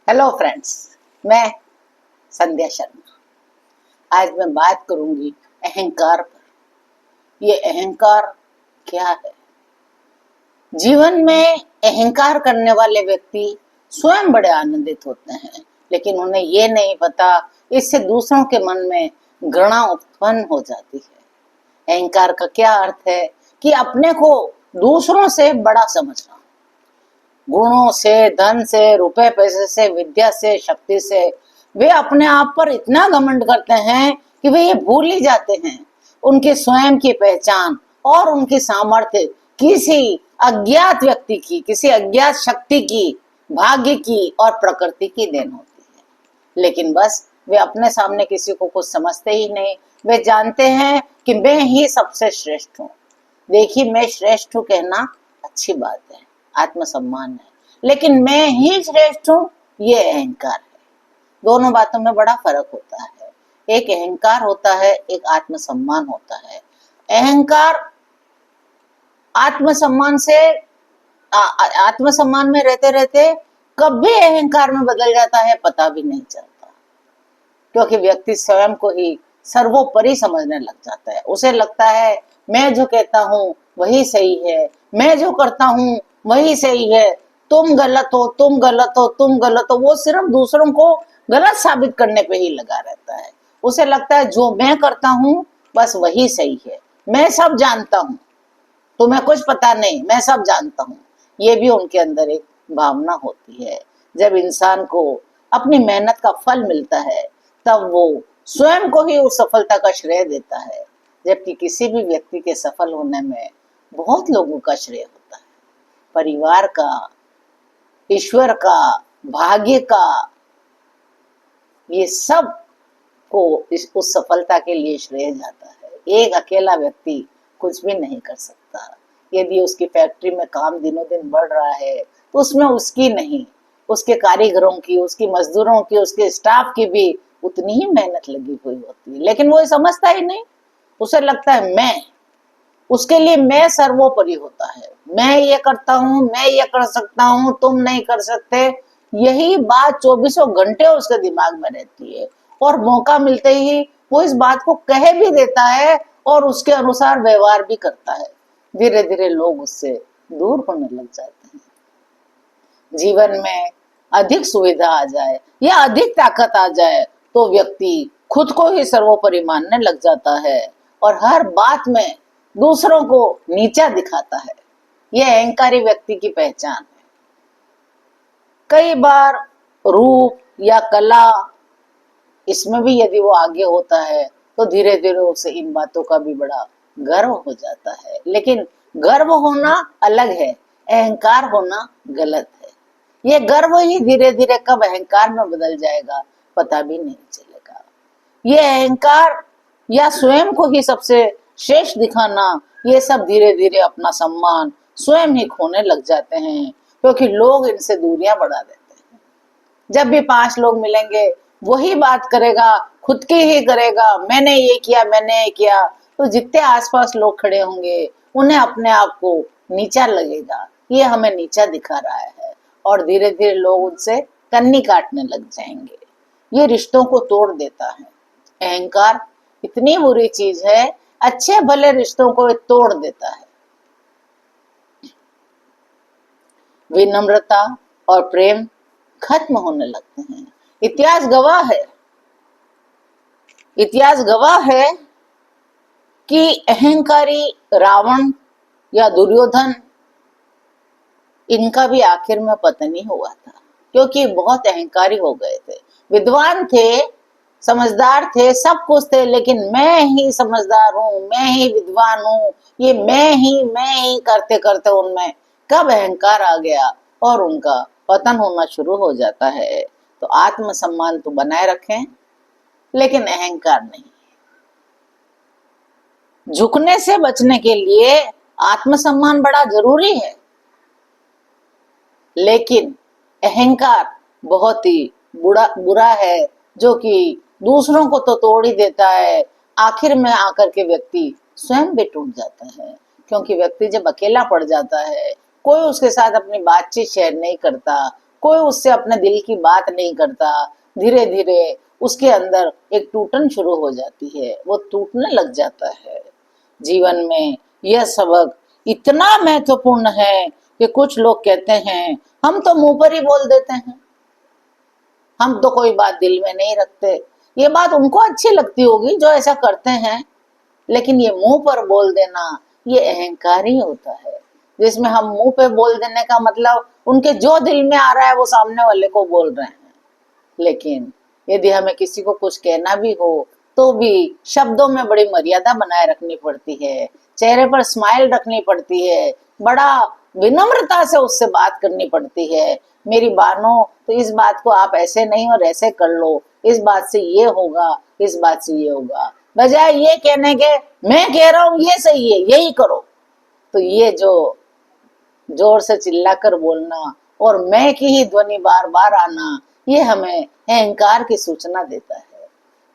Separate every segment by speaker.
Speaker 1: Hello friends, मैं संध्या शर्मा। आज मैं बात करूंगी अहंकार पर। ये अहंकार क्या है? जीवन में अहंकार करने वाले व्यक्ति स्वयं बड़े आनंदित होते हैं, लेकिन उन्हें ये नहीं पता इससे दूसरों के मन में घृणा उत्पन्न हो जाती है। अहंकार का क्या अर्थ है कि अपने को दूसरों से बड़ा समझना। गुणों से, धन से, रुपए पैसे से, विद्या से, शक्ति से वे अपने आप पर इतना घमंड करते हैं कि वे ये भूल ही जाते हैं उनके स्वयं की पहचान और उनकी सामर्थ्य किसी अज्ञात व्यक्ति की, किसी अज्ञात शक्ति की, भाग्य की और प्रकृति की देन होती है। लेकिन बस वे अपने सामने किसी को कुछ समझते ही नहीं। वे जानते हैं कि मैं ही सबसे श्रेष्ठ हूँ। देखिए, मैं श्रेष्ठ हूँ कहना अच्छी बात है, आत्मसम्मान है, लेकिन मैं ही श्रेष्ठ हूँ ये अहंकार है। दोनों बातों में बड़ा फर्क होता है। एक अहंकार होता है, एक आत्मसम्मान होता है। अहंकार आत्मसम्मान से आत्मसम्मान में रहते रहते कभी अहंकार में बदल जाता है पता भी नहीं चलता, क्योंकि व्यक्ति स्वयं को ही सर्वोपरि समझने लग जाता है। उसे लगता है मैं जो कहता हूँ वही सही है, मैं जो करता हूँ वही सही है, तुम गलत हो, तुम गलत हो, तुम गलत हो। वो सिर्फ दूसरों को गलत साबित करने पे ही लगा रहता है। उसे लगता है जो मैं करता हूँ बस वही सही है, मैं सब जानता हूँ, तुम्हें कुछ पता नहीं, मैं सब जानता हूँ। ये भी उनके अंदर एक भावना होती है। जब इंसान को अपनी मेहनत का फल मिलता है तब वो स्वयं को ही उस सफलता का श्रेय देता है, जबकि किसी भी व्यक्ति के सफल होने में बहुत लोगों का श्रेय होता है। परिवार का, ईश्वर का, भाग्य का, ये सब को उस सफलता के लिए श्रेय जाता है। एक अकेला व्यक्ति कुछ भी नहीं कर सकता। यदि उसकी फैक्ट्री में काम दिनों दिन बढ़ रहा है तो उसमें उसकी नहीं, उसके कारीगरों की, उसकी मजदूरों की, उसके स्टाफ की भी उतनी ही मेहनत लगी हुई होती है, लेकिन वो समझता ही नहीं। उसे लगता है मैं, उसके लिए मैं सर्वोपरि होता है। मैं ये करता हूँ, मैं ये कर सकता हूँ, तुम नहीं कर सकते। यही बात 24 घंटे उसके दिमाग में रहती है और मौका मिलते ही वो इस बात को कह भी देता है और उसके अनुसार व्यवहार भी करता है। धीरे धीरे लोग उससे दूर होने लग जाते हैं। जीवन में अधिक सुविधा आ जाए या अधिक ताकत आ जाए तो व्यक्ति खुद को ही सर्वोपरि मानने लग जाता है और हर बात में दूसरों को नीचा दिखाता है। यह अहंकारी व्यक्ति की पहचान है। कई बार रूप या कला, इसमें भी यदि वो आगे होता है तो धीरे धीरे उसे इन बातों का भी बड़ा गर्व हो जाता है। लेकिन गर्व होना अलग है, अहंकार होना गलत है। ये गर्व ही धीरे धीरे कब अहंकार में बदल जाएगा पता भी नहीं चलेगा। ये अहंकार या स्वयं को ही सबसे श्रेष्ठ दिखाना, ये सब धीरे धीरे अपना सम्मान स्वयं ही खोने लग जाते हैं, क्योंकि लोग इनसे दूरियां बढ़ा देते हैं। जब भी 5 लोग मिलेंगे वही बात करेगा, खुद की ही करेगा, मैंने ये किया, मैंने ये किया। तो जितने आसपास लोग खड़े होंगे उन्हें अपने आप को नीचा लगेगा, ये हमें नीचा दिखा रहा है, और धीरे धीरे लोग उनसे कन्नी काटने लग जाएंगे। ये रिश्तों को तोड़ देता है। अहंकार इतनी बुरी चीज है, अच्छे भले रिश्तों को तोड़ देता है। विनम्रता और प्रेम खत्म होने लगते हैं। इतिहास गवाह है कि अहंकारी रावण या दुर्योधन, इनका भी आखिर में पतन ही हुआ था, क्योंकि बहुत अहंकारी हो गए थे। विद्वान थे, समझदार थे, सब कुछ थे, लेकिन मैं ही समझदार हूँ, मैं ही विद्वान हूँ, ये मैं ही करते करते उनमें कब अहंकार आ गया और उनका पतन होना शुरू हो जाता है। तो आत्मसम्मान तो बनाए रखें, लेकिन अहंकार नहीं। झुकने से बचने के लिए आत्मसम्मान बड़ा जरूरी है, लेकिन अहंकार बहुत ही बुरा है, जो कि दूसरों को तो तोड़ ही देता है। आखिर में आकर के व्यक्ति स्वयं भी टूट जाता है, क्योंकि व्यक्ति जब अकेला पड़ जाता है, कोई उसके साथ अपनी बातचीत शेयर नहीं करता, कोई उससे अपने दिल की बात नहीं करता, धीरे धीरे उसके अंदर एक टूटन शुरू हो जाती है, वो टूटने लग जाता है। जीवन में यह सबक इतना महत्वपूर्ण है कि कुछ लोग कहते हैं हम तो मुंह पर ही बोल देते हैं, हम तो कोई बात दिल में नहीं रखते। ये बात उनको अच्छी लगती होगी जो ऐसा करते हैं, लेकिन ये मुंह पर बोल देना ये अहंकार ही होता है, जिसमें हम मुंह पे बोल देने का मतलब उनके जो दिल में आ रहा है वो सामने वाले को बोल रहे हैं। लेकिन यदि हमें किसी को कुछ कहना भी हो तो भी शब्दों में बड़ी मर्यादा बनाए रखनी पड़ती है, चेहरे पर स्माइल रखनी पड़ती है, बड़ा विनम्रता से उससे बात करनी पड़ती है। मेरी बहनों, तो इस बात को आप ऐसे नहीं और ऐसे कर लो, इस बात से ये होगा, इस बात से ये होगा, बजाय ये कहने के मैं कह रहा हूं ये सही है यही करो। तो ये जो जोर से चिल्लाकर बोलना और मैं की ही ध्वनि बार बार आना, ये हमें अहंकार की सूचना देता है।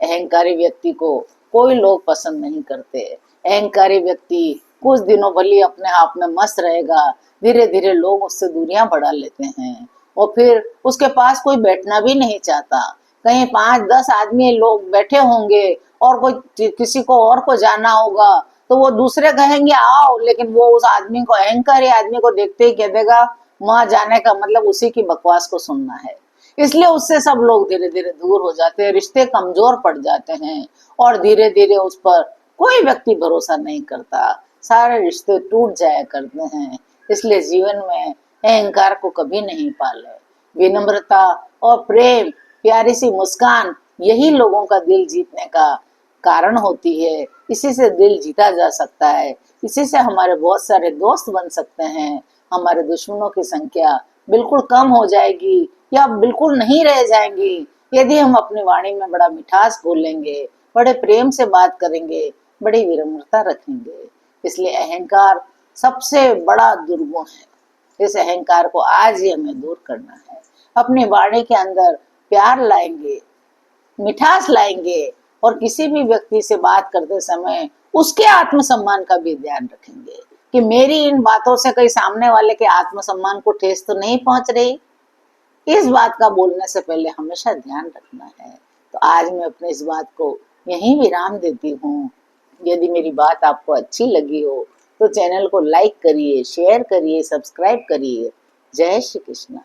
Speaker 1: अहंकारी व्यक्ति को कोई लोग पसंद नहीं करते। अहंकारी व्यक्ति कुछ दिनों भली अपने आप में मस्त रहेगा, धीरे धीरे लोग उससे दूरियां बढ़ा लेते हैं और फिर उसके पास कोई बैठना भी नहीं चाहता। कहीं 5-10 आदमी लोग बैठे होंगे और कोई किसी को और को जाना होगा तो वो दूसरे कहेंगे आओ, लेकिन वो उस आदमी को, अहंकारी आदमी को देखते ही कह देगा वहां जाने का मतलब उसी की बकवास को सुनना है। इसलिए उससे सब लोग धीरे धीरे दूर हो जाते हैं, रिश्ते कमजोर पड़ जाते हैं और धीरे धीरे उस पर कोई व्यक्ति भरोसा नहीं करता, सारे रिश्ते टूट जाया करते हैं। इसलिए जीवन में अहंकार को कभी नहीं पाले। विनम्रता और प्रेम, प्यारी सी मुस्कान, यही लोगों का दिल जीतने का कारण होती है। इसी से दिल जीता जा सकता है, इसी से हमारे बहुत सारे दोस्त बन सकते हैं, हमारे दुश्मनों की संख्या बिल्कुल कम हो जाएगी या बिल्कुल नहीं रह जाएंगी यदि हम अपनी वाणी में बड़ा मिठास बोलेंगे, बड़े प्रेम से बात करेंगे, बड़ी विनम्रता रखेंगे। इसलिए अहंकार सबसे बड़ा दुर्गुण है। इस अहंकार को आज ही हमें दूर करना है। अपनी वाणी के अंदर प्यार लाएंगे, मिठास लाएंगे और किसी भी व्यक्ति से बात करते समय उसके आत्मसम्मान का भी ध्यान रखेंगे कि मेरी इन बातों से कहीं सामने वाले के आत्मसम्मान को ठेस तो नहीं पहुंच रही। इस बात का बोलने से पहले हमेशा ध्यान रखना है। तो आज मैं अपने इस बात को यहीं विराम देती हूँ। यदि मेरी बात आपको अच्छी लगी हो तो चैनल को लाइक करिए, शेयर करिए, सब्सक्राइब करिए। जय श्री कृष्ण।